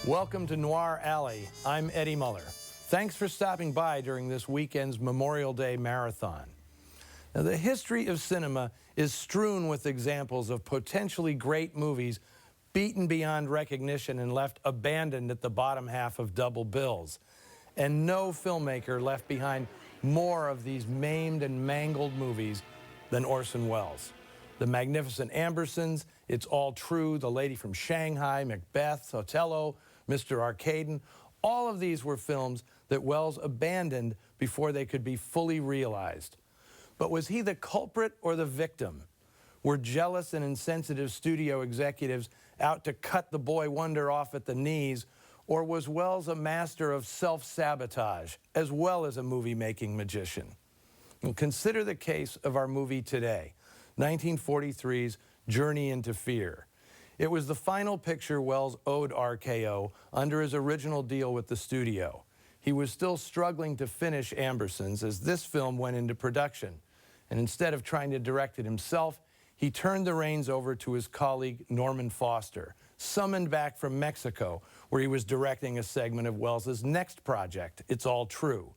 Welcome to Noir Alley. I'm Eddie Muller. Thanks for stopping by during this weekend's Memorial Day marathon. Now, the history of cinema is strewn with examples of potentially great movies beaten beyond recognition and left abandoned at the bottom half of double bills. And no filmmaker left behind more of these maimed and mangled movies than Orson Welles. The Magnificent Ambersons, It's All True, The Lady from Shanghai, Macbeth, Othello, Mr. Arcaden, all of these were films that Welles abandoned before they could be fully realized. But was he the culprit or the victim? Were jealous and insensitive studio executives out to cut the boy wonder off at the knees, or was Welles a master of self-sabotage as well as a movie-making magician? And consider the case of our movie today, 1943's Journey into Fear. It was the final picture Welles owed RKO under his original deal with the studio. He was still struggling to finish Ambersons as this film went into production. And instead of trying to direct it himself, he turned the reins over to his colleague Norman Foster, summoned back from Mexico, where he was directing a segment of Welles's next project, It's All True.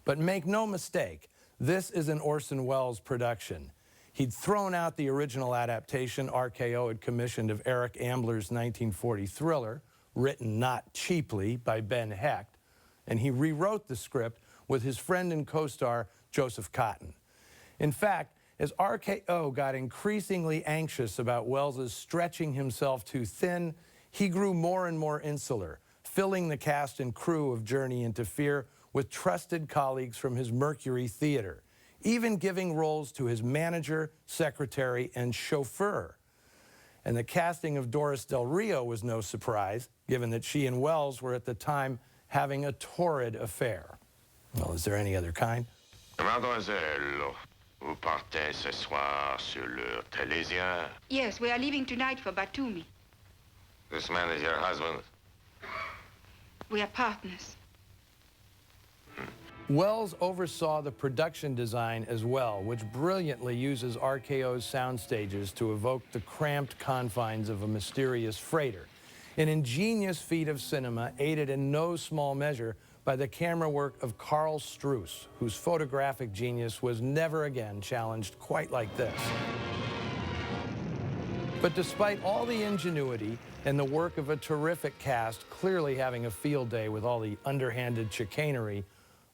But make no mistake, this is an Orson Welles production. He'd thrown out the original adaptation RKO had commissioned of Eric Ambler's 1940 thriller, written not cheaply by Ben Hecht, and he rewrote the script with his friend and co-star Joseph Cotten. In fact, as RKO got increasingly anxious about Welles's stretching himself too thin, he grew more and more insular, filling the cast and crew of Journey into Fear with trusted colleagues from his Mercury Theater, even giving roles to his manager, secretary, and chauffeur. And the casting of Doris Del Rio was no surprise, given that she and Welles were at the time having a torrid affair. Well, is there any other kind? Mademoiselle, vous partez ce soir sur le Télésien? Yes, we are leaving tonight for Batumi. This man is your husband? We are partners. Welles oversaw the production design as well, which brilliantly uses RKO's sound stages to evoke the cramped confines of a mysterious freighter, an ingenious feat of cinema aided in no small measure by the camera work of Carl Struss, whose photographic genius was never again challenged quite like this. But despite all the ingenuity and the work of a terrific cast clearly having a field day with all the underhanded chicanery,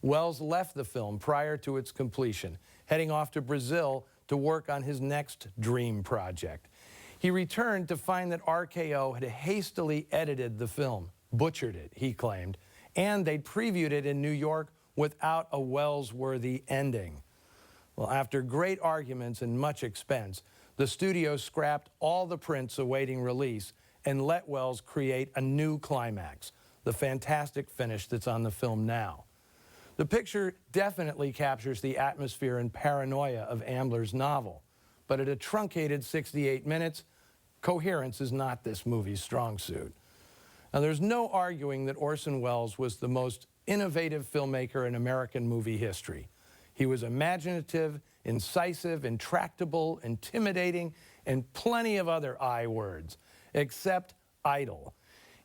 Welles left the film prior to its completion, heading off to Brazil to work on his next dream project. He returned to find that RKO had hastily edited the film, butchered it, he claimed, and they'd previewed it in New York without a Welles-worthy ending. Well, after great arguments and much expense, the studio scrapped all the prints awaiting release and let Welles create a new climax, the fantastic finish that's on the film now. The picture definitely captures the atmosphere and paranoia of Ambler's novel, but at a truncated 68 minutes, coherence is not this movie's strong suit. Now, there's no arguing that Orson Welles was the most innovative filmmaker in American movie history. He was imaginative, incisive, intractable, intimidating, and plenty of other I words, except idle.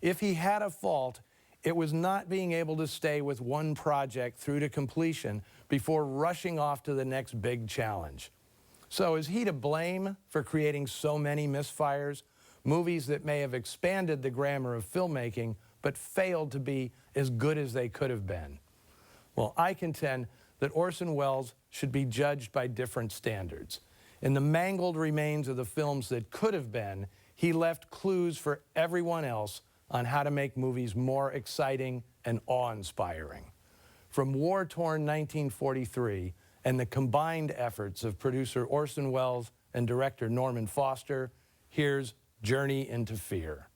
If he had a fault, it was not being able to stay with one project through to completion before rushing off to the next big challenge. So is he to blame for creating so many misfires, movies that may have expanded the grammar of filmmaking but failed to be as good as they could have been? Well, I contend that Orson Welles should be judged by different standards. In the mangled remains of the films that could have been, he left clues for everyone else on how to make movies more exciting and awe-inspiring. From war-torn 1943 and the combined efforts of producer Orson Welles and director Norman Foster, here's Journey into Fear.